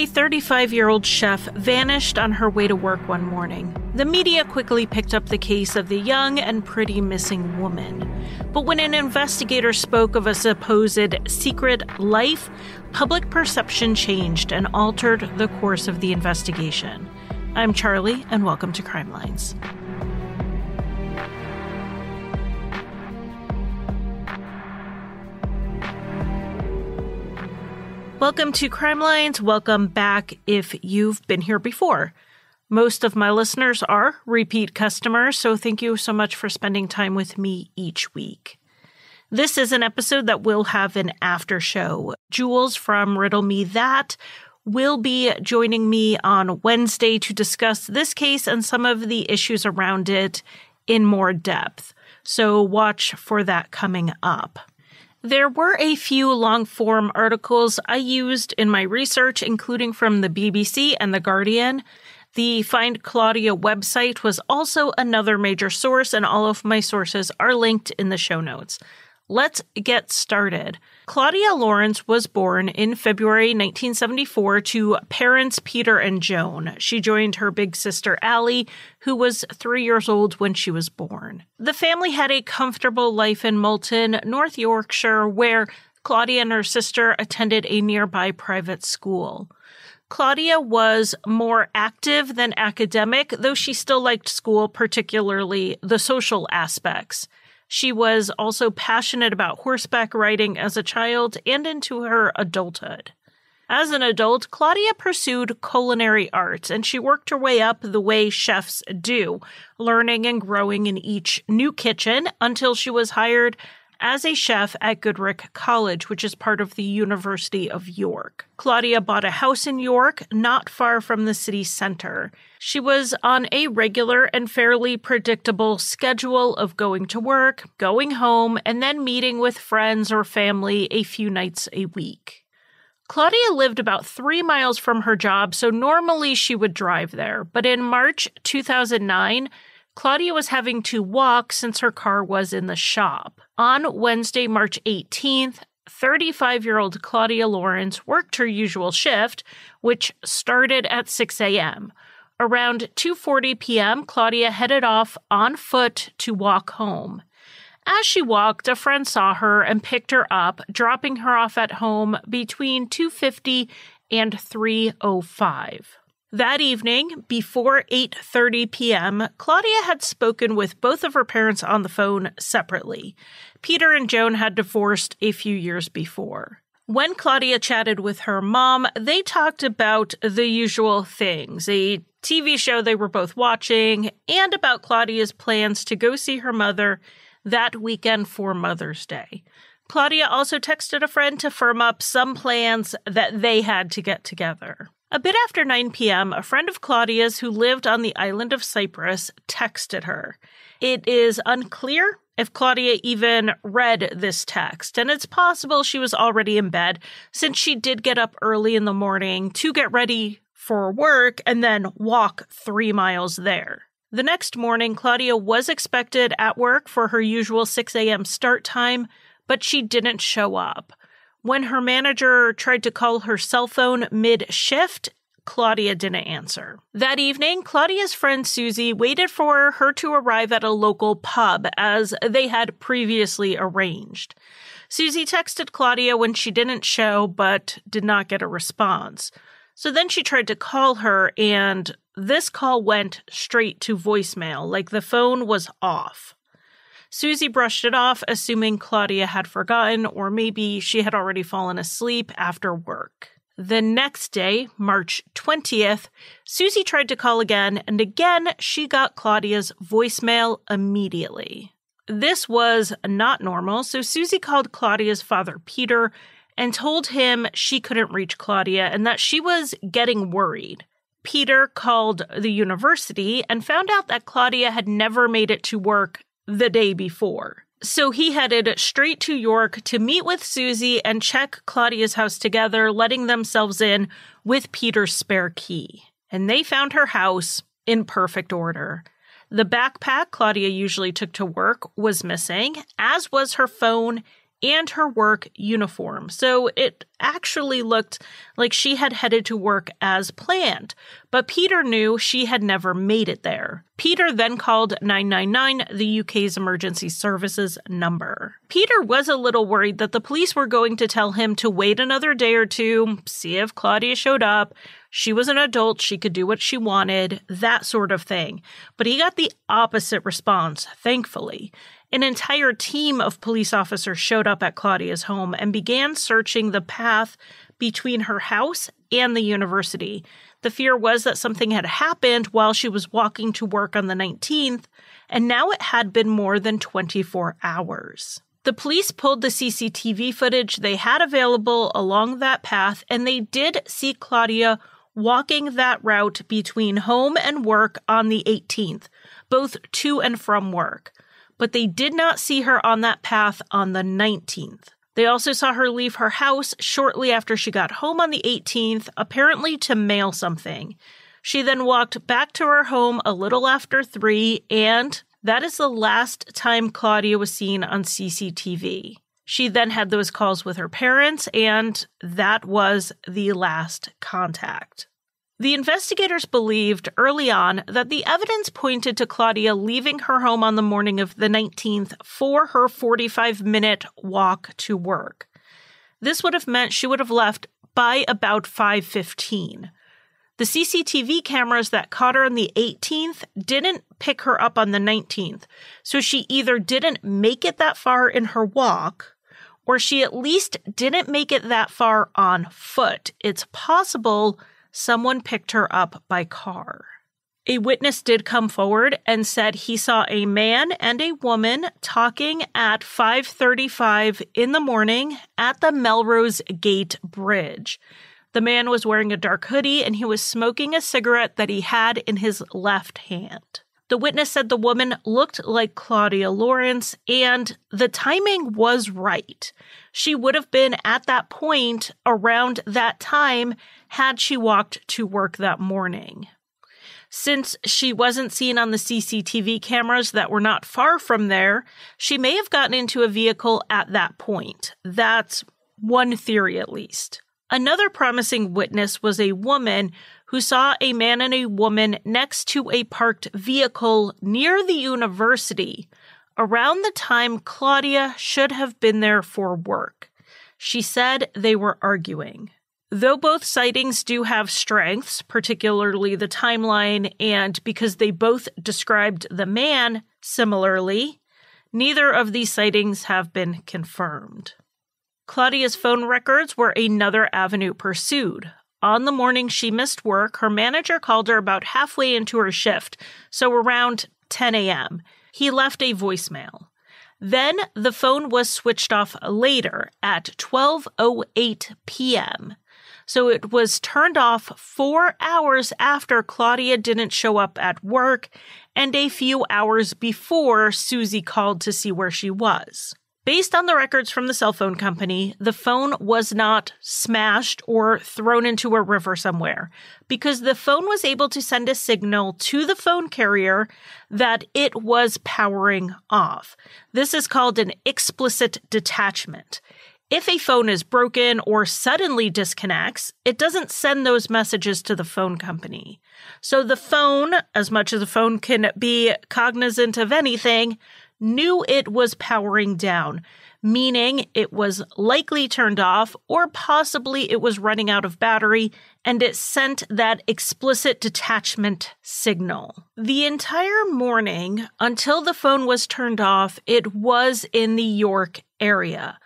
A 35-year-old chef vanished on her way to work one morning. The media quickly picked up the case of the young and pretty missing woman. But when an investigator spoke of a supposed secret life, public perception changed and altered the course of the investigation. I'm Charlie, and welcome to Crime Lines. Welcome to Crime Lines. Welcome back if you've been here before. Most of my listeners are repeat customers, so thank you so much for spending time with me each week. This is an episode that will have an after show. Jules from Riddle Me That will be joining me on Wednesday to discuss this case and some of the issues around it in more depth. So watch for that coming up. There were a few long-form articles I used in my research, including from the BBC and The Guardian. The Find Claudia website was also another major source, and all of my sources are linked in the show notes. Let's get started. Claudia Lawrence was born in February 1974 to parents Peter and Joan. She joined her big sister Allie, who was 3 years old when she was born. The family had a comfortable life in Moulton, North Yorkshire, where Claudia and her sister attended a nearby private school. Claudia was more active than academic, though she still liked school, particularly the social aspects. She was also passionate about horseback riding as a child and into her adulthood. As an adult, Claudia pursued culinary arts, and she worked her way up the way chefs do, learning and growing in each new kitchen until she was hired as a chef at Goodricke College, which is part of the University of York. Claudia bought a house in York, not far from the city center. She was on a regular and fairly predictable schedule of going to work, going home, and then meeting with friends or family a few nights a week. Claudia lived about 3 miles from her job, so normally she would drive there. But in March 2009, Claudia was having to walk since her car was in the shop. On Wednesday, March 18th, 35-year-old Claudia Lawrence worked her usual shift, which started at 6 a.m. Around 2:40 p.m., Claudia headed off on foot to walk home. As she walked, a friend saw her and picked her up, dropping her off at home between 2:50 and 3:05. That evening, before 8:30 p.m., Claudia had spoken with both of her parents on the phone separately. Peter and Joan had divorced a few years before. When Claudia chatted with her mom, they talked about the usual things, a TV show they were both watching, and about Claudia's plans to go see her mother that weekend for Mother's Day. Claudia also texted a friend to firm up some plans that they had to get together. A bit after 9 p.m., a friend of Claudia's who lived on the island of Cyprus texted her. It is unclear if Claudia even read this text, and it's possible she was already in bed since she did get up early in the morning to get ready for work and then walk 3 miles there. The next morning, Claudia was expected at work for her usual 6 a.m. start time, but she didn't show up. When her manager tried to call her cell phone mid-shift, Claudia didn't answer. That evening, Claudia's friend Susie waited for her to arrive at a local pub, as they had previously arranged. Susie texted Claudia when she didn't show, but did not get a response. So then she tried to call her, and this call went straight to voicemail, like the phone was off. Susie brushed it off, assuming Claudia had forgotten, or maybe she had already fallen asleep after work. The next day, March 20th, Susie tried to call again, and again she got Claudia's voicemail immediately. This was not normal, so Susie called Claudia's father, Peter, and told him she couldn't reach Claudia and that she was getting worried. Peter called the university and found out that Claudia had never made it to work the day before. So he headed straight to York to meet with Susie and check Claudia's house together, letting themselves in with Peter's spare key. And they found her house in perfect order. The backpack Claudia usually took to work was missing, as was her phone and her work uniform. So it actually looked like she had headed to work as planned, but Peter knew she had never made it there. Peter then called 999, the UK's emergency services number. Peter was a little worried that the police were going to tell him to wait another day or two, see if Claudia showed up. She was an adult, she could do what she wanted, that sort of thing. But he got the opposite response, thankfully. An entire team of police officers showed up at Claudia's home and began searching the path between her house and the university. The fear was that something had happened while she was walking to work on the 19th, and now it had been more than 24 hours. The police pulled the CCTV footage they had available along that path, and they did see Claudia walking that route between home and work on the 18th, both to and from work. But they did not see her on that path on the 19th. They also saw her leave her house shortly after she got home on the 18th, apparently to mail something. She then walked back to her home a little after 3, and that is the last time Claudia was seen on CCTV. She then had those calls with her parents, and that was the last contact. The investigators believed early on that the evidence pointed to Claudia leaving her home on the morning of the 19th for her 45-minute walk to work. This would have meant she would have left by about 5:15. The CCTV cameras that caught her on the 18th didn't pick her up on the 19th, so she either didn't make it that far in her walk, or she at least didn't make it that far on foot. It's possible someone picked her up by car. A witness did come forward and said he saw a man and a woman talking at 5:35 in the morning at the Melrose Gate Bridge. The man was wearing a dark hoodie and he was smoking a cigarette that he had in his left hand. The witness said the woman looked like Claudia Lawrence, and the timing was right. She would have been at that point around that time had she walked to work that morning. Since she wasn't seen on the CCTV cameras that were not far from there, she may have gotten into a vehicle at that point. That's one theory at least. Another promising witness was a woman who saw a man and a woman next to a parked vehicle near the university around the time Claudia should have been there for work. She said they were arguing. Though both sightings do have strengths, particularly the timeline, and because they both described the man similarly, neither of these sightings have been confirmed. Claudia's phone records were another avenue pursued. On the morning she missed work, her manager called her about halfway into her shift, so around 10 a.m. He left a voicemail. Then the phone was switched off later at 12:08 p.m. So it was turned off 4 hours after Claudia didn't show up at work and a few hours before Susie called to see where she was. Based on the records from the cell phone company, the phone was not smashed or thrown into a river somewhere because the phone was able to send a signal to the phone carrier that it was powering off. This is called an explicit detachment. If a phone is broken or suddenly disconnects, it doesn't send those messages to the phone company. So the phone, as much as a phone can be cognizant of anything, knew it was powering down, meaning it was likely turned off or possibly it was running out of battery, and it sent that explicit detachment signal. The entire morning, until the phone was turned off, it was in the York area.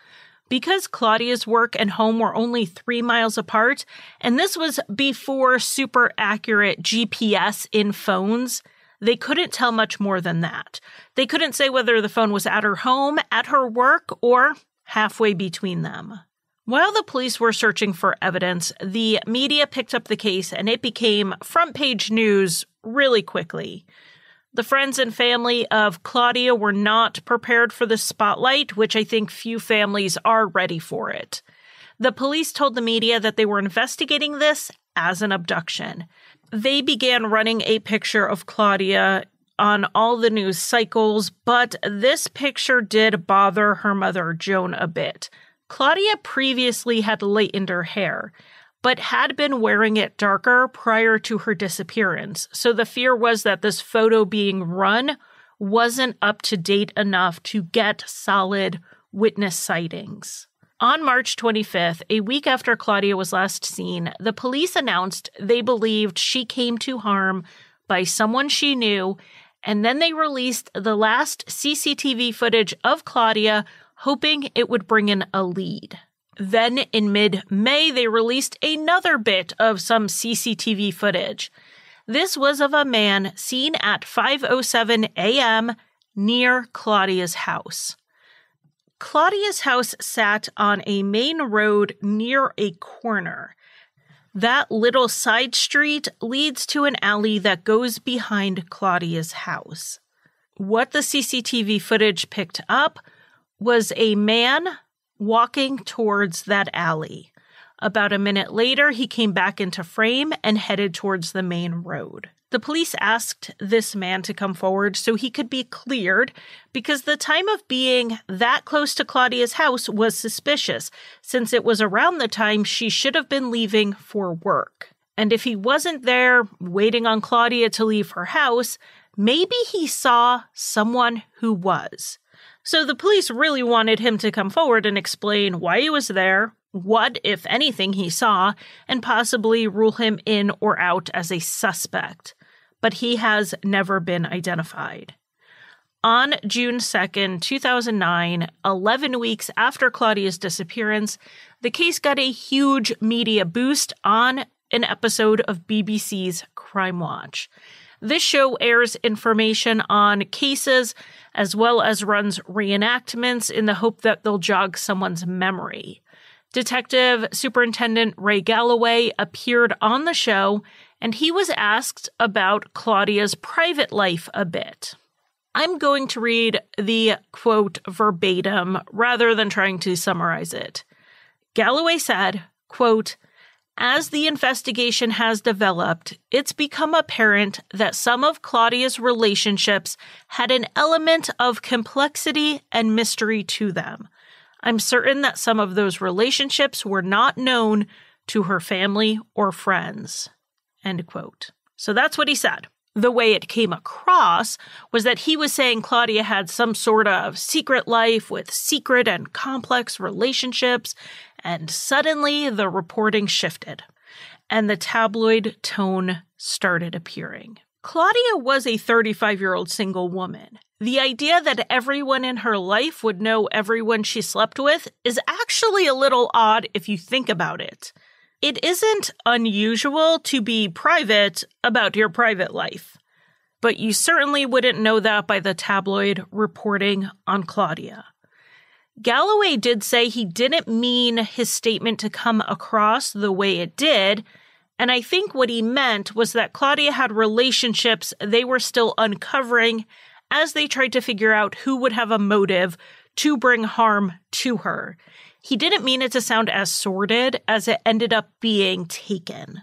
Because Claudia's work and home were only 3 miles apart, and this was before super accurate GPS in phones, they couldn't tell much more than that. They couldn't say whether the phone was at her home, at her work, or halfway between them. While the police were searching for evidence, the media picked up the case and it became front-page news really quickly. The friends and family of Claudia were not prepared for the spotlight, which I think few families are ready for it. The police told the media that they were investigating this as an abduction. They began running a picture of Claudia on all the news cycles, but this picture did bother her mother, Joan, a bit. Claudia previously had lightened her hair, but had been wearing it darker prior to her disappearance. So the fear was that this photo being run wasn't up to date enough to get solid witness sightings. On March 25th, a week after Claudia was last seen, the police announced they believed she came to harm by someone she knew, and then they released the last CCTV footage of Claudia, hoping it would bring in a lead. Then, in mid-May, they released another bit of some CCTV footage. This was of a man seen at 5:07 a.m. near Claudia's house. Claudia's house sat on a main road near a corner. That little side street leads to an alley that goes behind Claudia's house. What the CCTV footage picked up was a man walking towards that alley. About a minute later, he came back into frame and headed towards the main road. The police asked this man to come forward so he could be cleared because the time of being that close to Claudia's house was suspicious, since it was around the time she should have been leaving for work. And if he wasn't there waiting on Claudia to leave her house, maybe he saw someone who was. So the police really wanted him to come forward and explain why he was there, what, if anything, he saw, and possibly rule him in or out as a suspect. But he has never been identified. On June 2nd, 2009, 11 weeks after Claudia's disappearance, the case got a huge media boost on an episode of BBC's Crime Watch. This show airs information on cases as well as runs reenactments in the hope that they'll jog someone's memory. Detective Superintendent Ray Galloway appeared on the show, and he was asked about Claudia's private life a bit. I'm going to read the quote verbatim rather than trying to summarize it. Galloway said, quote, "As the investigation has developed, it's become apparent that some of Claudia's relationships had an element of complexity and mystery to them. I'm certain that some of those relationships were not known to her family or friends." End quote. So that's what he said. The way it came across was that he was saying Claudia had some sort of secret life with secret and complex relationships, and suddenly the reporting shifted, and the tabloid tone started appearing. Claudia was a 35-year-old single woman. The idea that everyone in her life would know everyone she slept with is actually a little odd if you think about it. It isn't unusual to be private about your private life, but you certainly wouldn't know that by the tabloid reporting on Claudia. Galloway did say he didn't mean his statement to come across the way it did, and I think what he meant was that Claudia had relationships they were still uncovering as they tried to figure out who would have a motive to bring harm to her. He didn't mean it to sound as sordid as it ended up being taken.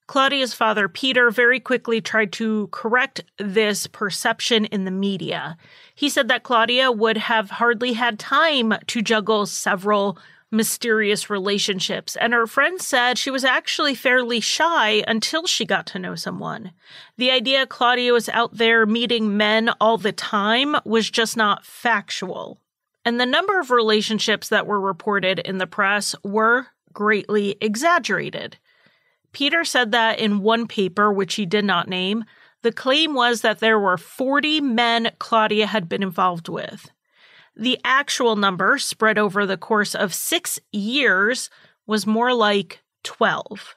Claudia's father, Peter, very quickly tried to correct this perception in the media. He said that Claudia would have hardly had time to juggle several mysterious relationships, and her friends said she was actually fairly shy until she got to know someone. The idea Claudia was out there meeting men all the time was just not factual. And the number of relationships that were reported in the press were greatly exaggerated. Peter said that in one paper, which he did not name, the claim was that there were 40 men Claudia had been involved with. The actual number, spread over the course of 6 years, was more like 12.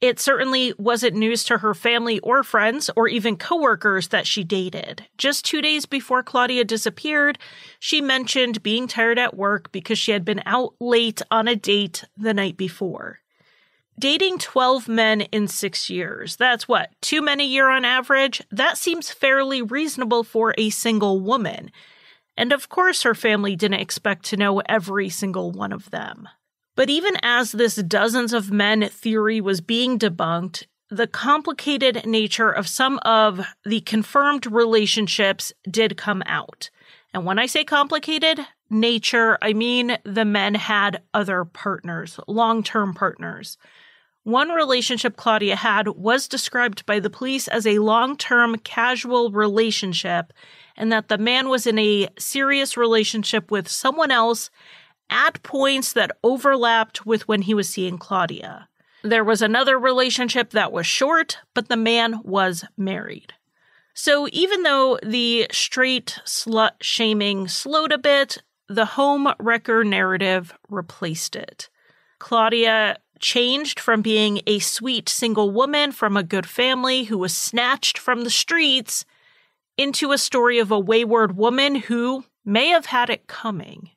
It certainly wasn't news to her family or friends or even coworkers that she dated. Just 2 days before Claudia disappeared, she mentioned being tired at work because she had been out late on a date the night before. Dating 12 men in 6 years, that's what, 2 men a year on average? That seems fairly reasonable for a single woman. And of course her family didn't expect to know every single one of them. But even as this dozens of men theory was being debunked, the complicated nature of some of the confirmed relationships did come out. And when I say complicated nature, I mean the men had other partners, long-term partners. One relationship Claudia had was described by the police as a long-term casual relationship, and that the man was in a serious relationship with someone else at points that overlapped with when he was seeing Claudia. There was another relationship that was short, but the man was married. So even though the straight slut shaming slowed a bit, the home wrecker narrative replaced it. Claudia changed from being a sweet single woman from a good family who was snatched from the streets into a story of a wayward woman who may have had it coming.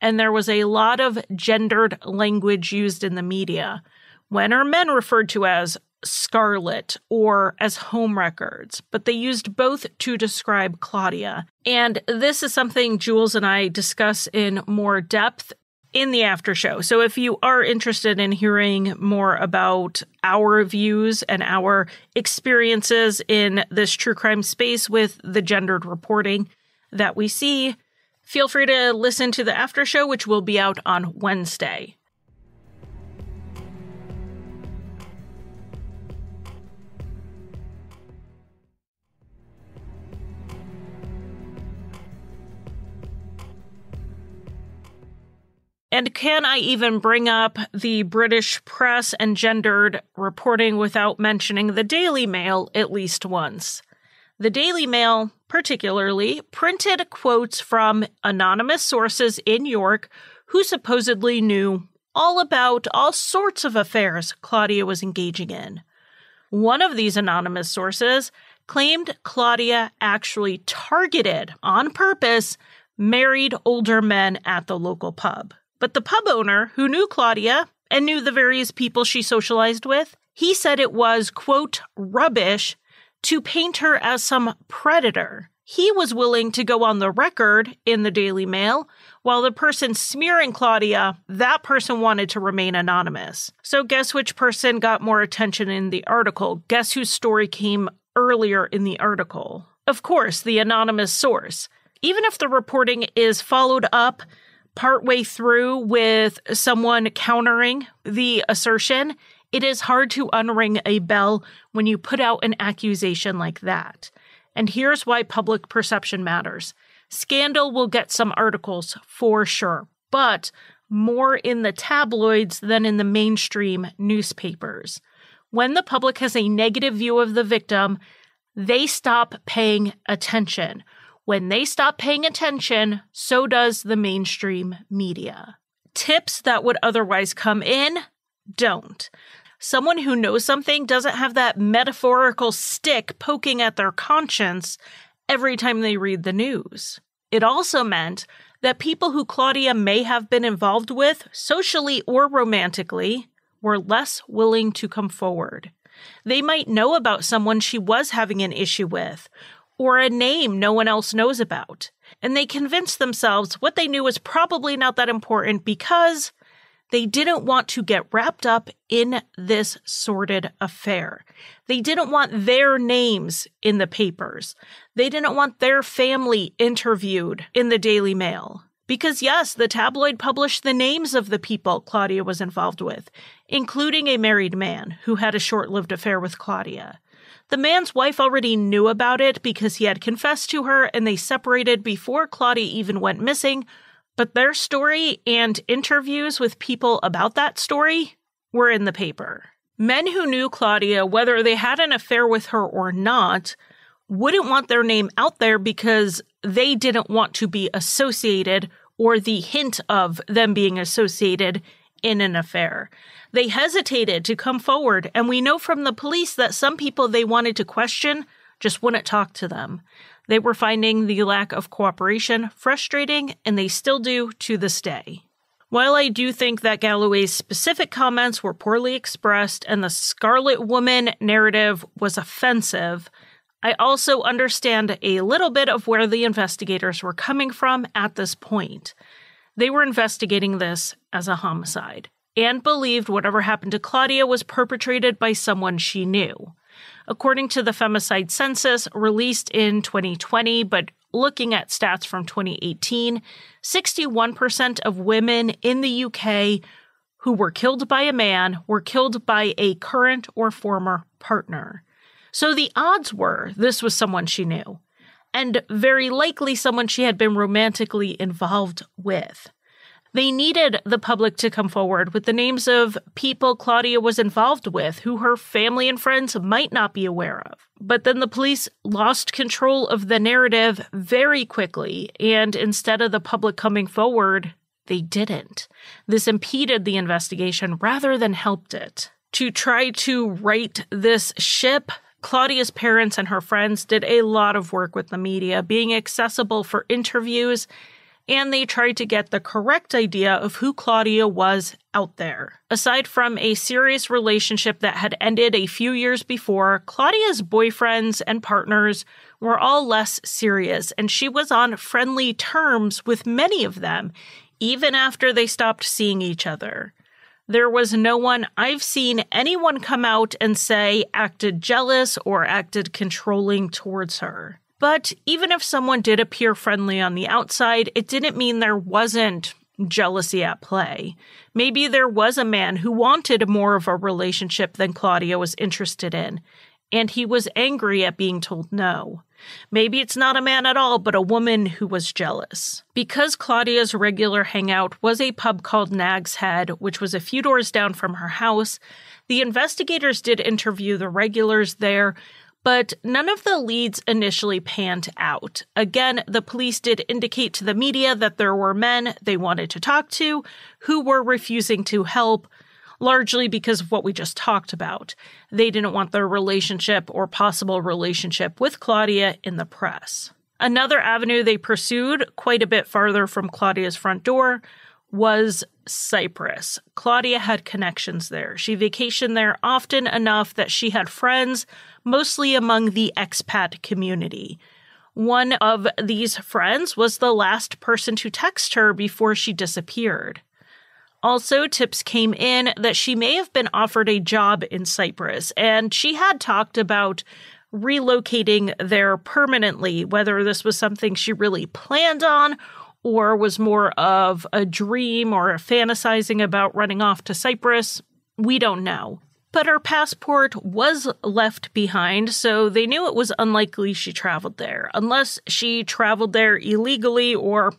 And there was a lot of gendered language used in the media. When are men referred to as Scarlet or as homewreckers? But they used both to describe Claudia. And this is something Jules and I discuss in more depth in the after show. So if you are interested in hearing more about our views and our experiences in this true crime space with the gendered reporting that we see, feel free to listen to the after show, which will be out on Wednesday. And can I even bring up the British press and gendered reporting without mentioning the Daily Mail at least once? The Daily Mail, particularly, printed quotes from anonymous sources in York who supposedly knew all about all sorts of affairs Claudia was engaging in. One of these anonymous sources claimed Claudia actually targeted, on purpose, married older men at the local pub. But the pub owner, who knew Claudia and knew the various people she socialized with, he said it was, quote, rubbish to paint her as some predator. He was willing to go on the record in the Daily Mail, while the person smearing Claudia, that person wanted to remain anonymous. So guess which person got more attention in the article? Guess whose story came earlier in the article? Of course, the anonymous source. Even if the reporting is followed up partway through with someone countering the assertion, it is hard to unring a bell when you put out an accusation like that. And here's why public perception matters. Scandal will get some articles for sure, but more in the tabloids than in the mainstream newspapers. When the public has a negative view of the victim, they stop paying attention. When they stop paying attention, so does the mainstream media. Tips that would otherwise come in don't. Someone who knows something doesn't have that metaphorical stick poking at their conscience every time they read the news. It also meant that people who Claudia may have been involved with, socially or romantically, were less willing to come forward. They might know about someone she was having an issue with, or a name no one else knows about, and they convinced themselves what they knew was probably not that important because they didn't want to get wrapped up in this sordid affair. They didn't want their names in the papers. They didn't want their family interviewed in the Daily Mail. Because yes, the tabloid published the names of the people Claudia was involved with, including a married man who had a short-lived affair with Claudia. The man's wife already knew about it because he had confessed to her and they separated before Claudia even went missing, but their story and interviews with people about that story were in the paper. Men who knew Claudia, whether they had an affair with her or not, wouldn't want their name out there because they didn't want to be associated or the hint of them being associated in an affair. They hesitated to come forward, and we know from the police that some people they wanted to question just wouldn't talk to them. They were finding the lack of cooperation frustrating, and they still do to this day. While I do think that Galloway's specific comments were poorly expressed and the Scarlet Woman narrative was offensive, I also understand a little bit of where the investigators were coming from at this point. They were investigating this as a homicide. and believed whatever happened to Claudia was perpetrated by someone she knew. According to the femicide census released in 2020, but looking at stats from 2018, 61% of women in the UK who were killed by a man were killed by a current or former partner. So the odds were this was someone she knew, and very likely someone she had been romantically involved with. They needed the public to come forward with the names of people Claudia was involved with who her family and friends might not be aware of. But then the police lost control of the narrative very quickly, and instead of the public coming forward, they didn't. This impeded the investigation rather than helped it. To try to right this ship, Claudia's parents and her friends did a lot of work with the media, being accessible for interviews, and they tried to get the correct idea of who Claudia was out there. Aside from a serious relationship that had ended a few years before, Claudia's boyfriends and partners were all less serious, and she was on friendly terms with many of them, even after they stopped seeing each other. There was no one I've seen anyone come out and say acted jealous or acted controlling towards her. But even if someone did appear friendly on the outside, it didn't mean there wasn't jealousy at play. Maybe there was a man who wanted more of a relationship than Claudia was interested in, and he was angry at being told no. Maybe it's not a man at all, but a woman who was jealous. Because Claudia's regular hangout was a pub called Nag's Head, which was a few doors down from her house, the investigators did interview the regulars there, but none of the leads initially panned out. Again, the police did indicate to the media that there were men they wanted to talk to who were refusing to help, largely because of what we just talked about. They didn't want their relationship or possible relationship with Claudia in the press. Another avenue they pursued, quite a bit farther from Claudia's front door, was Cyprus. Claudia had connections there. She vacationed there often enough that she had friends, mostly among the expat community. One of these friends was the last person to text her before she disappeared. Also, tips came in that she may have been offered a job in Cyprus, and she had talked about relocating there permanently. Whether this was something she really planned on or was more of a dream or a fantasizing about running off to Cyprus, we don't know. But her passport was left behind, so they knew it was unlikely she traveled there, unless she traveled there illegally or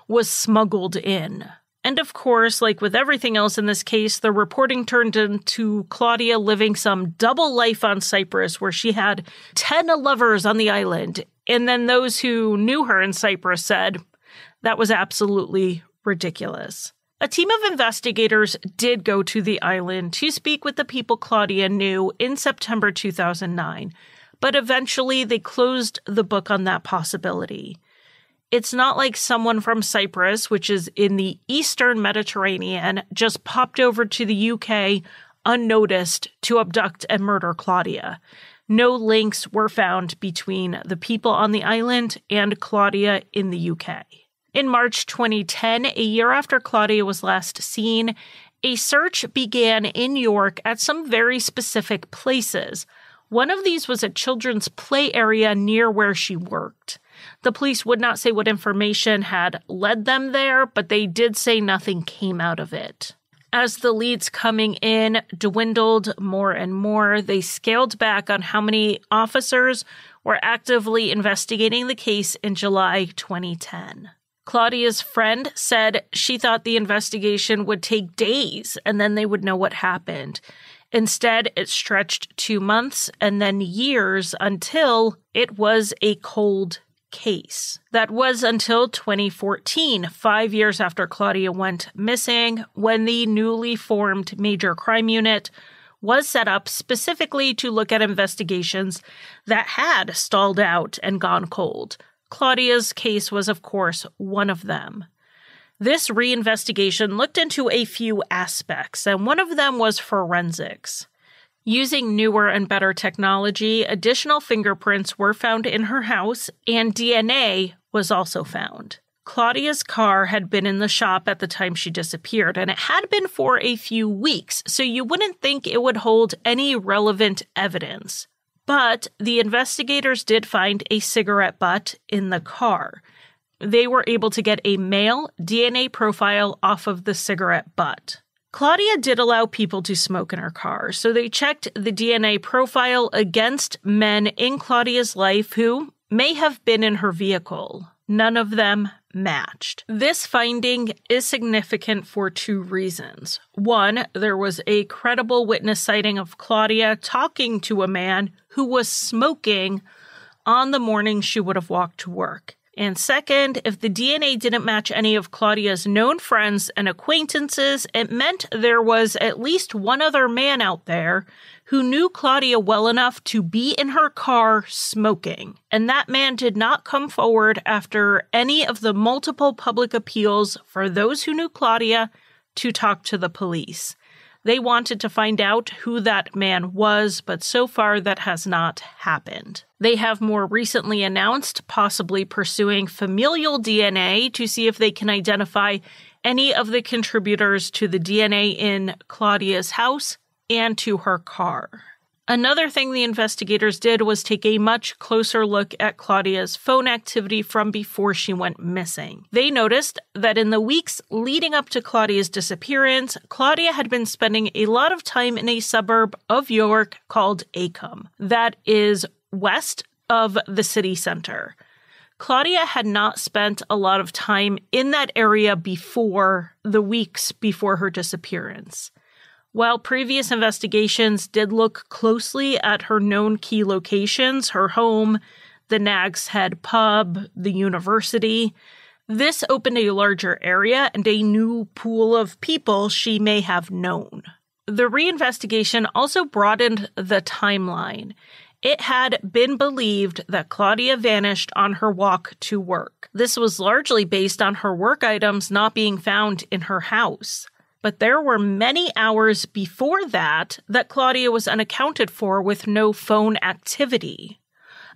was smuggled in. And of course, like with everything else in this case, the reporting turned into Claudia living some double life on Cyprus where she had 10 lovers on the island. And then those who knew her in Cyprus said that was absolutely ridiculous. A team of investigators did go to the island to speak with the people Claudia knew in September 2009, but eventually they closed the book on that possibility. It's not like someone from Cyprus, which is in the Eastern Mediterranean, just popped over to the UK unnoticed to abduct and murder Claudia. No links were found between the people on the island and Claudia in the UK. In March 2010, a year after Claudia was last seen, a search began in York at some very specific places. One of these was a children's play area near where she worked. The police would not say what information had led them there, but they did say nothing came out of it. As the leads coming in dwindled more and more, they scaled back on how many officers were actively investigating the case in July 2010. Claudia's friend said she thought the investigation would take days and then they would know what happened. Instead, it stretched 2 months and then years until it was a cold case. That was until 2014, 5 years after Claudia went missing, when the newly formed Major Crime Unit was set up specifically to look at investigations that had stalled out and gone cold. Claudia's case was, of course, one of them. This reinvestigation looked into a few aspects, and one of them was forensics. Using newer and better technology, additional fingerprints were found in her house, and DNA was also found. Claudia's car had been in the shop at the time she disappeared, and it had been for a few weeks, so you wouldn't think it would hold any relevant evidence. But the investigators did find a cigarette butt in the car. They were able to get a male DNA profile off of the cigarette butt. Claudia did allow people to smoke in her car, so they checked the DNA profile against men in Claudia's life who may have been in her vehicle. None of them matched. This finding is significant for two reasons. One, there was a credible witness sighting of Claudia talking to a man who was smoking on the morning she would have walked to work. And second, if the DNA didn't match any of Claudia's known friends and acquaintances, it meant there was at least one other man out there who knew Claudia well enough to be in her car smoking. And that man did not come forward after any of the multiple public appeals for those who knew Claudia to talk to the police. They wanted to find out who that man was, but so far that has not happened. They have more recently announced possibly pursuing familial DNA to see if they can identify any of the contributors to the DNA in Claudia's house and to her car. Another thing the investigators did was take a much closer look at Claudia's phone activity from before she went missing. They noticed that in the weeks leading up to Claudia's disappearance, Claudia had been spending a lot of time in a suburb of York called Acomb, that is west of the city center. Claudia had not spent a lot of time in that area before the weeks before her disappearance. While previous investigations did look closely at her known key locations, her home, the Nag's Head pub, the university, this opened a larger area and a new pool of people she may have known. The reinvestigation also broadened the timeline. It had been believed that Claudia vanished on her walk to work. This was largely based on her work items not being found in her house. But there were many hours before that Claudia was unaccounted for with no phone activity.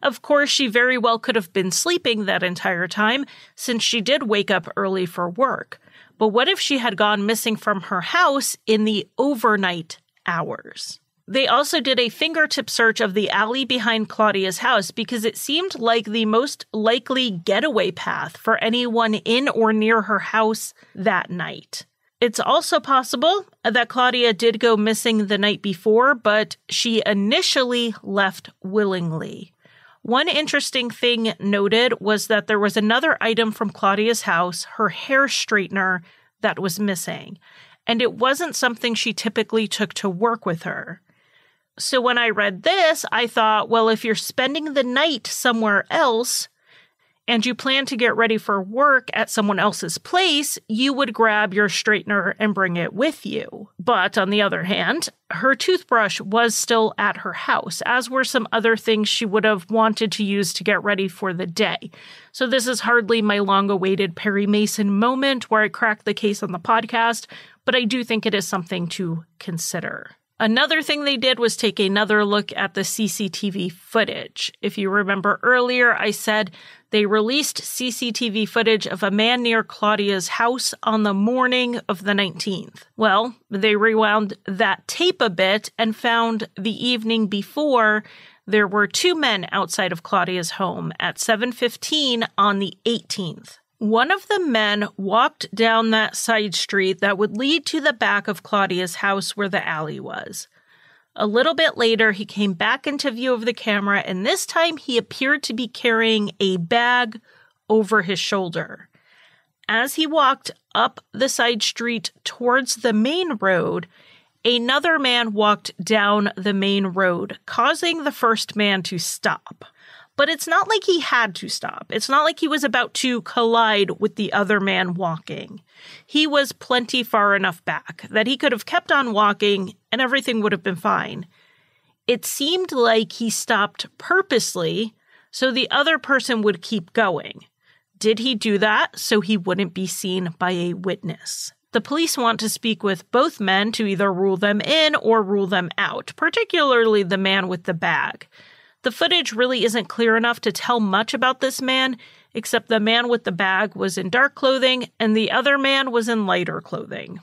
Of course, she very well could have been sleeping that entire time, since she did wake up early for work. But what if she had gone missing from her house in the overnight hours? They also did a fingertip search of the alley behind Claudia's house because it seemed like the most likely getaway path for anyone in or near her house that night. It's also possible that Claudia did go missing the night before, but she initially left willingly. One interesting thing noted was that there was another item from Claudia's house, her hair straightener, that was missing, and it wasn't something she typically took to work with her. So when I read this, I thought, well, if you're spending the night somewhere else, and you plan to get ready for work at someone else's place, you would grab your straightener and bring it with you. But on the other hand, her toothbrush was still at her house, as were some other things she would have wanted to use to get ready for the day. So this is hardly my long-awaited Perry Mason moment where I crack the case on the podcast, but I do think it is something to consider. Another thing they did was take another look at the CCTV footage. If you remember earlier, I said they released CCTV footage of a man near Claudia's house on the morning of the 19th. Well, they rewound that tape a bit and found the evening before there were two men outside of Claudia's home at 7:15 on the 18th. One of the men walked down that side street that would lead to the back of Claudia's house where the alley was. A little bit later, he came back into view of the camera, and this time he appeared to be carrying a bag over his shoulder. As he walked up the side street towards the main road, another man walked down the main road, causing the first man to stop. But it's not like he had to stop. It's not like he was about to collide with the other man walking. He was plenty far enough back that he could have kept on walking and everything would have been fine. It seemed like he stopped purposely so the other person would keep going. Did he do that so he wouldn't be seen by a witness? The police want to speak with both men to either rule them in or rule them out, particularly the man with the bag. The footage really isn't clear enough to tell much about this man, except the man with the bag was in dark clothing and the other man was in lighter clothing.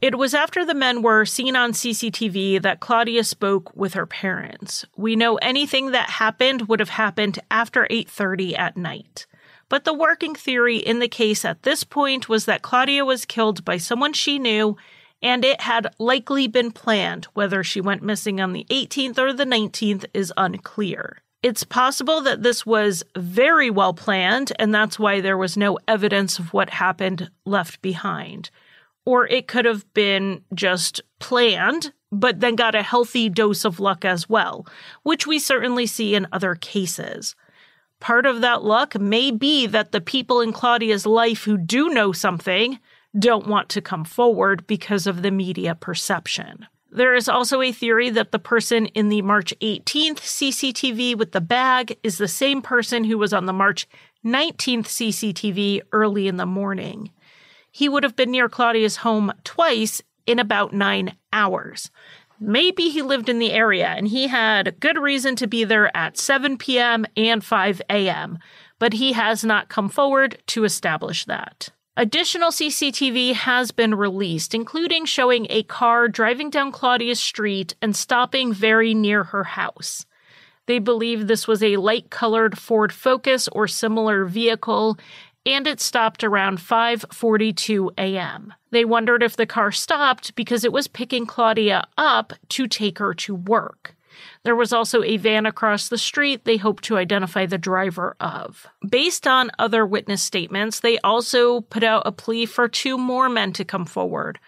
It was after the men were seen on CCTV that Claudia spoke with her parents. We know anything that happened would have happened after 8:30 at night. But the working theory in the case at this point was that Claudia was killed by someone she knew, and it had likely been planned. Whether she went missing on the 18th or the 19th is unclear. It's possible that this was very well planned, and that's why there was no evidence of what happened left behind. Or it could have been just planned, but then got a healthy dose of luck as well, which we certainly see in other cases. Part of that luck may be that the people in Claudia's life who do know something don't want to come forward because of the media perception. There is also a theory that the person in the March 18th CCTV with the bag is the same person who was on the March 19th CCTV early in the morning. He would have been near Claudia's home twice in about 9 hours. Maybe he lived in the area and he had good reason to be there at 7 p.m. and 5 a.m., but he has not come forward to establish that. Additional CCTV has been released, including showing a car driving down Claudia's street and stopping very near her house. They believe this was a light-colored Ford Focus or similar vehicle, and it stopped around 5:42 a.m. They wondered if the car stopped because it was picking Claudia up to take her to work. There was also a van across the street they hoped to identify the driver of. Based on other witness statements, they also put out a plea for 2 more men to come forward.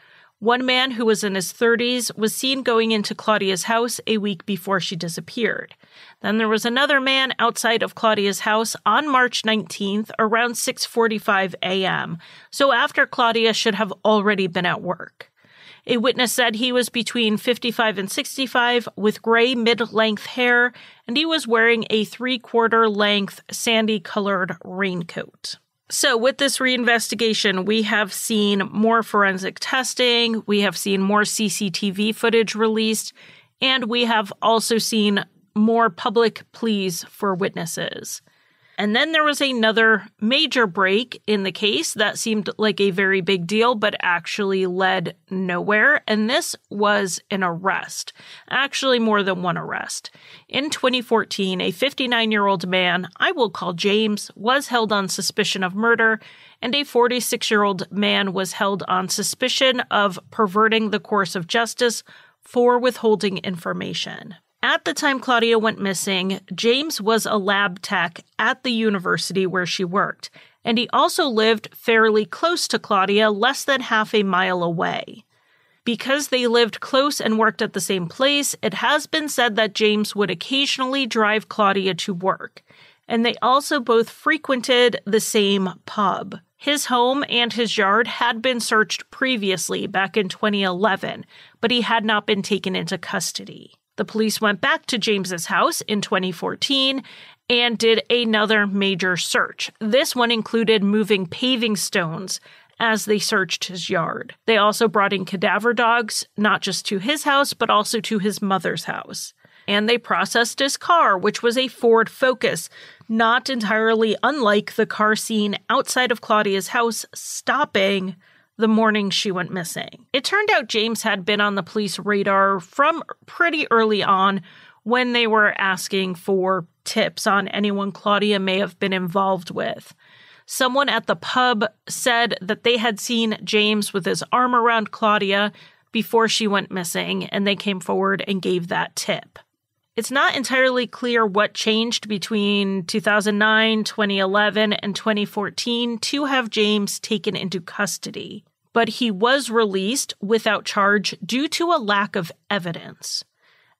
One man who was in his 30s was seen going into Claudia's house a week before she disappeared. Then there was another man outside of Claudia's house on March 19th around 6:45 a.m., so after Claudia should have already been at work. A witness said he was between 55 and 65 with gray mid-length hair, and he was wearing a 3/4 length sandy-colored raincoat. So with this reinvestigation, we have seen more forensic testing, we have seen more CCTV footage released, and we have also seen more public pleas for witnesses. And then there was another major break in the case that seemed like a very big deal, but actually led nowhere. And this was an arrest, actually more than one arrest. In 2014, a 59-year-old man, I will call James, was held on suspicion of murder, and a 46-year-old man was held on suspicion of perverting the course of justice for withholding information. At the time Claudia went missing, James was a lab tech at the university where she worked, and he also lived fairly close to Claudia, less than half a mile away. Because they lived close and worked at the same place, it has been said that James would occasionally drive Claudia to work, and they also both frequented the same pub. His home and his yard had been searched previously, back in 2011, but he had not been taken into custody. The police went back to James's house in 2014 and did another major search. This one included moving paving stones as they searched his yard. They also brought in cadaver dogs, not just to his house, but also to his mother's house. And they processed his car, which was a Ford Focus, not entirely unlike the car seen outside of Claudia's house stopping the morning she went missing. It turned out James had been on the police radar from pretty early on when they were asking for tips on anyone Claudia may have been involved with. Someone at the pub said that they had seen James with his arm around Claudia before she went missing, and they came forward and gave that tip. It's not entirely clear what changed between 2009, 2011, and 2014 to have James taken into custody, but he was released without charge due to a lack of evidence.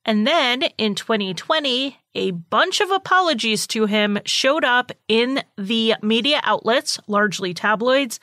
And then in 2020, a bunch of apologies to him showed up in the media outlets, largely tabloids,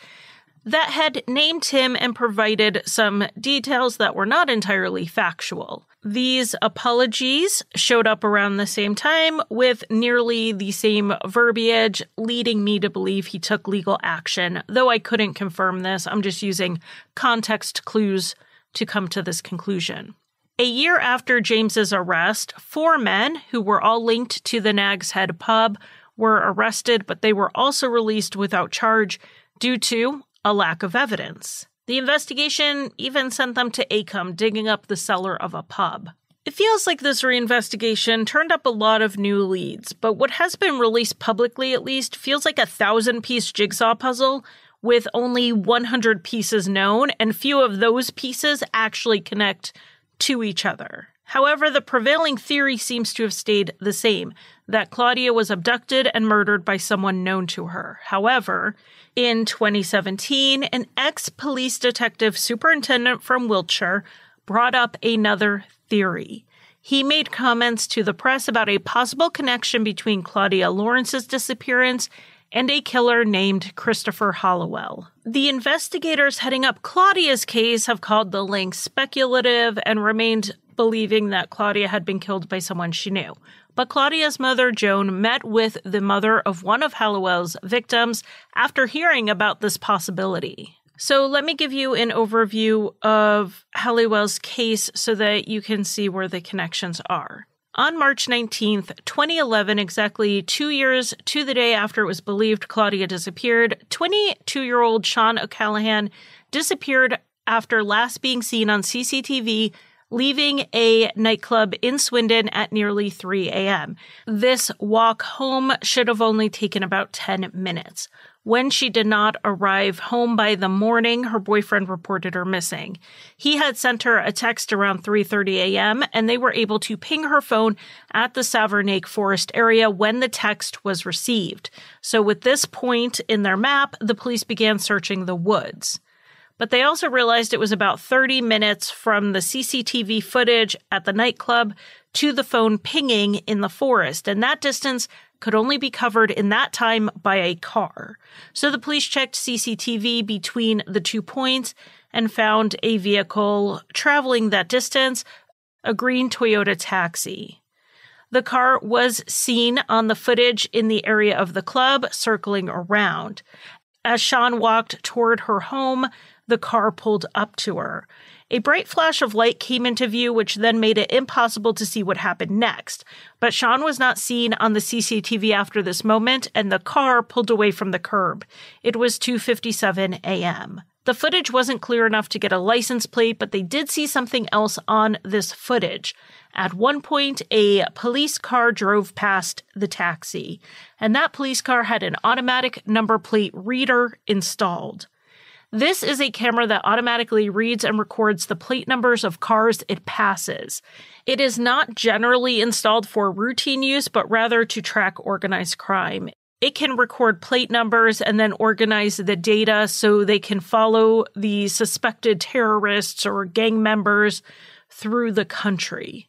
that had named him and provided some details that were not entirely factual. These apologies showed up around the same time with nearly the same verbiage, leading me to believe he took legal action, though I couldn't confirm this. I'm just using context clues to come to this conclusion. A year after James's arrest, 4 men who were all linked to the Nag's Head pub were arrested, but they were also released without charge due to a lack of evidence. The investigation even sent them to Acom, digging up the cellar of a pub. It feels like this reinvestigation turned up a lot of new leads, but what has been released publicly at least feels like a 1,000-piece jigsaw puzzle with only 100 pieces known, and few of those pieces actually connect to each other. However, the prevailing theory seems to have stayed the same, that Claudia was abducted and murdered by someone known to her. However, in 2017, an ex-police detective superintendent from Wiltshire brought up another theory. He made comments to the press about a possible connection between Claudia Lawrence's disappearance and a killer named Christopher Halliwell. The investigators heading up Claudia's case have called the link speculative and remained believing that Claudia had been killed by someone she knew. But Claudia's mother, Joan, met with the mother of one of Halliwell's victims after hearing about this possibility. So let me give you an overview of Halliwell's case so that you can see where the connections are. On March 19th, 2011, exactly 2 years to the day after it was believed Claudia disappeared, 22-year-old Sean O'Callaghan disappeared after last being seen on CCTV leaving a nightclub in Swindon at nearly 3 a.m. This walk home should have only taken about 10 minutes. When she did not arrive home by the morning, her boyfriend reported her missing. He had sent her a text around 3:30 a.m., and they were able to ping her phone at the Savernake Forest area when the text was received. So with this point in their map, the police began searching the woods. But they also realized it was about 30 minutes from the CCTV footage at the nightclub to the phone pinging in the forest, and that distance could only be covered in that time by a car. So the police checked CCTV between the 2 points and found a vehicle traveling that distance, a green Toyota taxi. The car was seen on the footage in the area of the club, circling around. As Sean walked toward her home, the car pulled up to her. A bright flash of light came into view, which then made it impossible to see what happened next. But Sean was not seen on the CCTV after this moment, and the car pulled away from the curb. It was 2:57 a.m. The footage wasn't clear enough to get a license plate, but they did see something else on this footage. At one point, a police car drove past the taxi, and that police car had an automatic number plate reader installed. This is a camera that automatically reads and records the plate numbers of cars it passes. It is not generally installed for routine use, but rather to track organized crime. It can record plate numbers and then organize the data so they can follow the suspected terrorists or gang members through the country.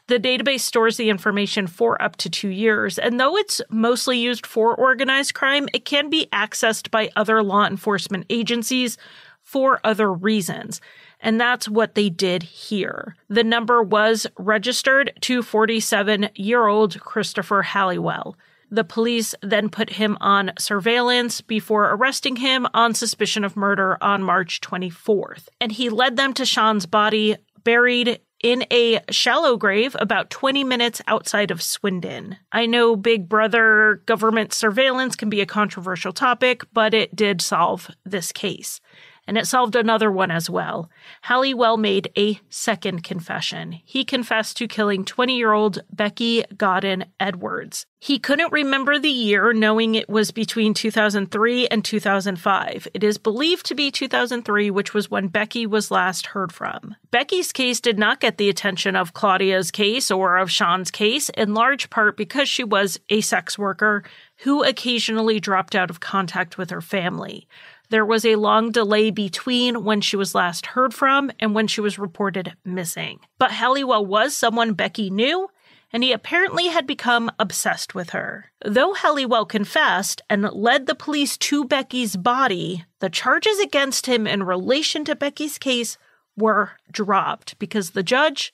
The database stores the information for up to 2 years, and though it's mostly used for organized crime, it can be accessed by other law enforcement agencies for other reasons. And that's what they did here. The number was registered to 47-year-old Christopher Halliwell. The police then put him on surveillance before arresting him on suspicion of murder on March 24th. And he led them to Sean's body, buried in a shallow grave about 20 minutes outside of Swindon. I know Big Brother government surveillance can be a controversial topic, but it did solve this case. And it solved another one as well. Halliwell made a second confession. He confessed to killing 20-year-old Becky Godden Edwards. He couldn't remember the year, knowing it was between 2003 and 2005. It is believed to be 2003, which was when Becky was last heard from. Becky's case did not get the attention of Claudia's case or of Sean's case, in large part because she was a sex worker who occasionally dropped out of contact with her family. There was a long delay between when she was last heard from and when she was reported missing. But Halliwell was someone Becky knew, and he apparently had become obsessed with her. Though Halliwell confessed and led the police to Becky's body, the charges against him in relation to Becky's case were dropped because the judge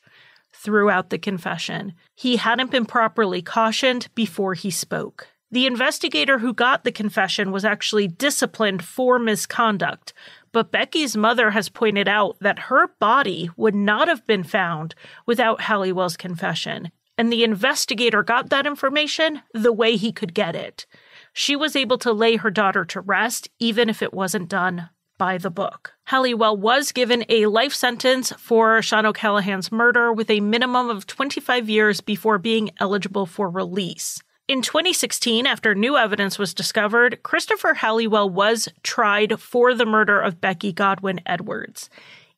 threw out the confession. He hadn't been properly cautioned before he spoke. The investigator who got the confession was actually disciplined for misconduct, but Becky's mother has pointed out that her body would not have been found without Halliwell's confession, and the investigator got that information the way he could get it. She was able to lay her daughter to rest, even if it wasn't done by the book. Halliwell was given a life sentence for Sean O'Callahan's murder with a minimum of 25 years before being eligible for release. In 2016, after new evidence was discovered, Christopher Halliwell was tried for the murder of Becky Godwin Edwards.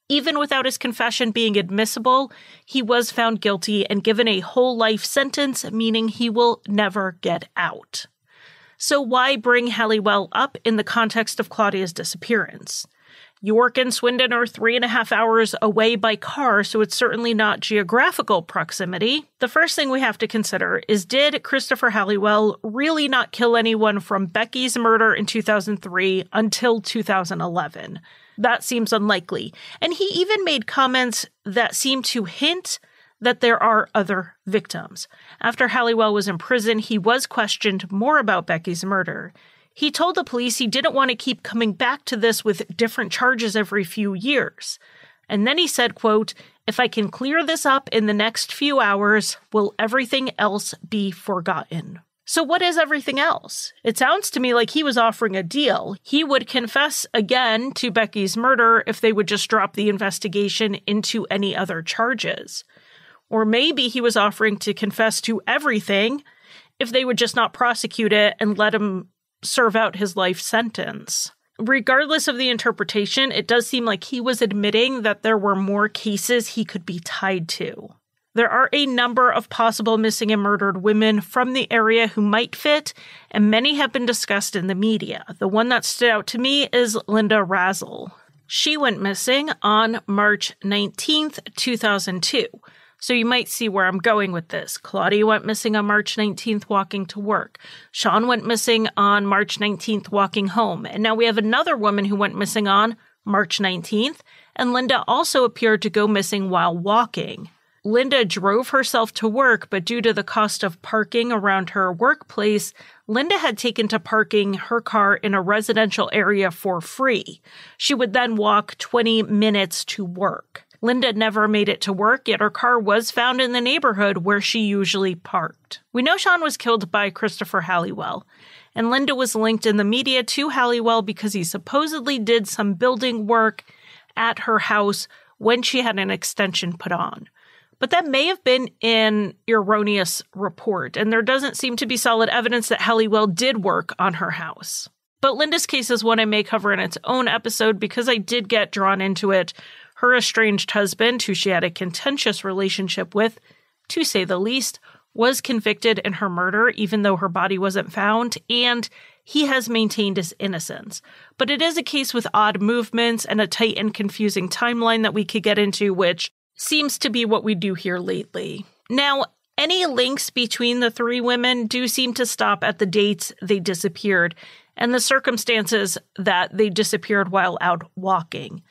Even without his confession being admissible, he was found guilty and given a whole life sentence, meaning he will never get out. So why bring Halliwell up in the context of Claudia's disappearance? York and Swindon are 3.5 hours away by car, so it's certainly not geographical proximity. The first thing we have to consider is, did Christopher Halliwell really not kill anyone from Becky's murder in 2003 until 2011? That seems unlikely. And he even made comments that seem to hint that there are other victims. After Halliwell was in prison, he was questioned more about Becky's murder. He told the police he didn't want to keep coming back to this with different charges every few years. And then he said, quote, "If I can clear this up in the next few hours, will everything else be forgotten?" So what is everything else? It sounds to me like he was offering a deal. He would confess again to Becky's murder if they would just drop the investigation into any other charges. Or maybe he was offering to confess to everything if they would just not prosecute it and let him serve out his life sentence. Regardless of the interpretation, it does seem like he was admitting that there were more cases he could be tied to. There are a number of possible missing and murdered women from the area who might fit, and many have been discussed in the media. The one that stood out to me is Linda Razzle. She went missing on March 19th, 2002. So you might see where I'm going with this. Claudia went missing on March 19th walking to work. Sean went missing on March 19th walking home. And now we have another woman who went missing on March 19th, and Linda also appeared to go missing while walking. Linda drove herself to work, but due to the cost of parking around her workplace, Linda had taken to parking her car in a residential area for free. She would then walk 20 minutes to work. Linda never made it to work, yet her car was found in the neighborhood where she usually parked. We know Sean was killed by Christopher Halliwell, and Linda was linked in the media to Halliwell because he supposedly did some building work at her house when she had an extension put on. But that may have been an erroneous report, and there doesn't seem to be solid evidence that Halliwell did work on her house. But Linda's case is one I may cover in its own episode because I did get drawn into it. Her estranged husband, who she had a contentious relationship with, to say the least, was convicted in her murder, even though her body wasn't found, and he has maintained his innocence. But it is a case with odd movements and a tight and confusing timeline that we could get into, which seems to be what we do here lately. Now, any links between the three women do seem to stop at the dates they disappeared and the circumstances that they disappeared while out walking.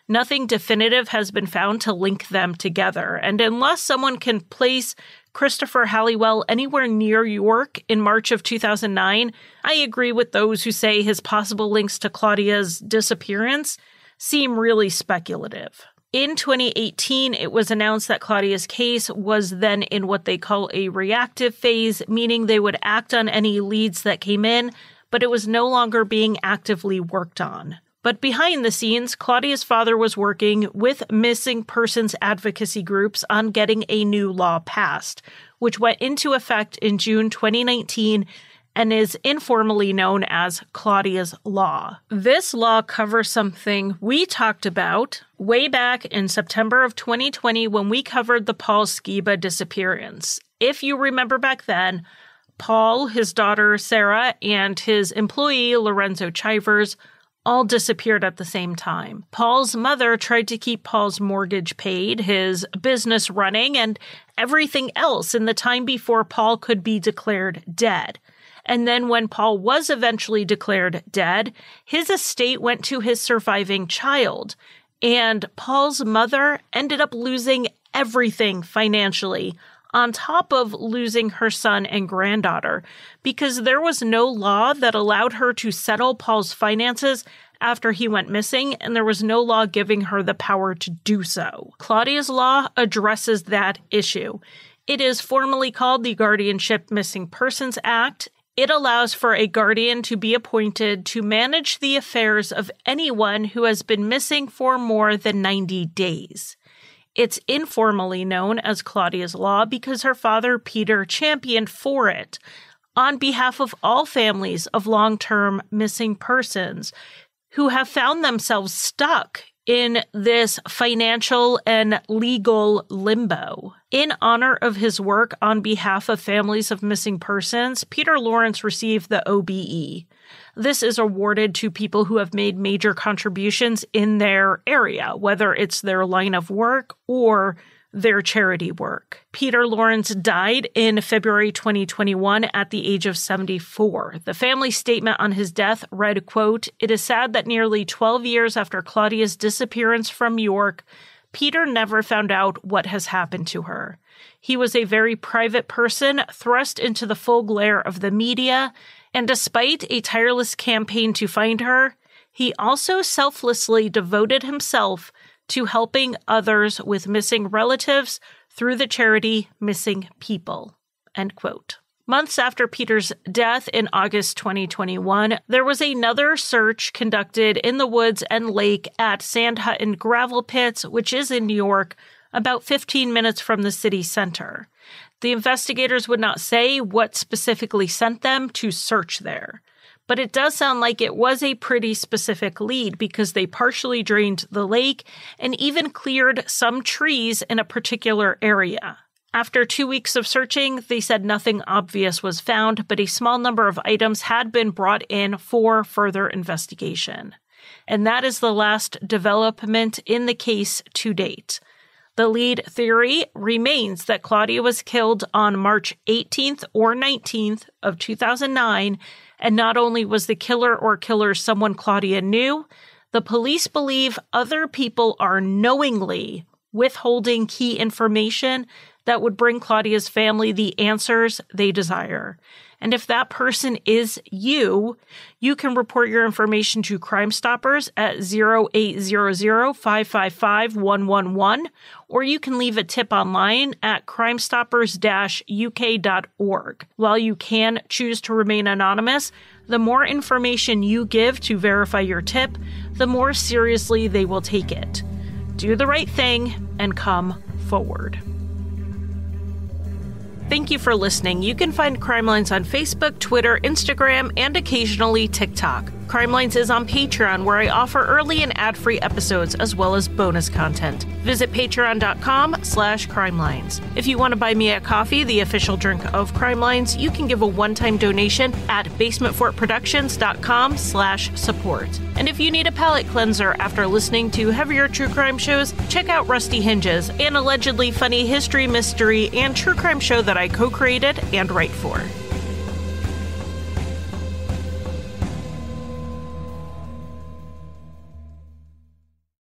Nothing definitive has been found to link them together, and unless someone can place Christopher Halliwell anywhere near York in March of 2009, I agree with those who say his possible links to Claudia's disappearance seem really speculative. In 2018, it was announced that Claudia's case was then in what they call a reactive phase, meaning they would act on any leads that came in, but it was no longer being actively worked on. But behind the scenes, Claudia's father was working with missing persons advocacy groups on getting a new law passed, which went into effect in June 2019 and is informally known as Claudia's Law. This law covers something we talked about way back in September of 2020 when we covered the Paul Skiba disappearance. If you remember back then, Paul, his daughter Sarah, and his employee Lorenzo Chivers all disappeared at the same time. Paul's mother tried to keep Paul's mortgage paid, his business running, and everything else in the time before Paul could be declared dead. And then when Paul was eventually declared dead, his estate went to his surviving child. And Paul's mother ended up losing everything financially, on top of losing her son and granddaughter, because there was no law that allowed her to settle Paul's finances after he went missing, and there was no law giving her the power to do so. Claudia's law addresses that issue. It is formally called the Guardianship Missing Persons Act. It allows for a guardian to be appointed to manage the affairs of anyone who has been missing for more than 90 days. It's informally known as Claudia's Law because her father, Peter, championed for it on behalf of all families of long-term missing persons who have found themselves stuck in this financial and legal limbo. In honor of his work on behalf of families of missing persons, Peter Lawrence received the OBE. This is awarded to people who have made major contributions in their area, whether it's their line of work or their charity work. Peter Lawrence died in February 2021 at the age of 74. The family statement on his death read, quote, "It is sad that nearly 12 years after Claudia's disappearance from York, Peter never found out what has happened to her. He was a very private person thrust into the full glare of the media, and despite a tireless campaign to find her, he also selflessly devoted himself to helping others with missing relatives through the charity Missing People," end quote. Months after Peter's death in August 2021, there was another search conducted in the woods and lake at Sand Hutton Gravel Pits, which is in New York, about 15 minutes from the city center. The investigators would not say what specifically sent them to search there. But it does sound like it was a pretty specific lead because they partially drained the lake and even cleared some trees in a particular area. After 2 weeks of searching, they said nothing obvious was found, but a small number of items had been brought in for further investigation. And that is the last development in the case to date. The lead theory remains that Claudia was killed on March 18th or 19th of 2009, and not only was the killer or killers someone Claudia knew, the police believe other people are knowingly withholding key information that would bring Claudia's family the answers they desire. And if that person is you, you can report your information to Crimestoppers at 0800-555-111, or you can leave a tip online at crimestoppers-uk.org. While you can choose to remain anonymous, the more information you give to verify your tip, the more seriously they will take it. Do the right thing and come forward. Thank you for listening. You can find Crimelines on Facebook, Twitter, Instagram, and occasionally TikTok. Crimelines is on Patreon, where I offer early and ad-free episodes as well as bonus content. Visit patreon.com/crimelines. If you want to buy me a coffee, the official drink of Crimelines, you can give a one-time donation at basementfortproductions.com/support. And if you need a palate cleanser after listening to heavier true crime shows, check out Rusty Hinges, an allegedly funny history, mystery, and true crime show that I co-created and write for.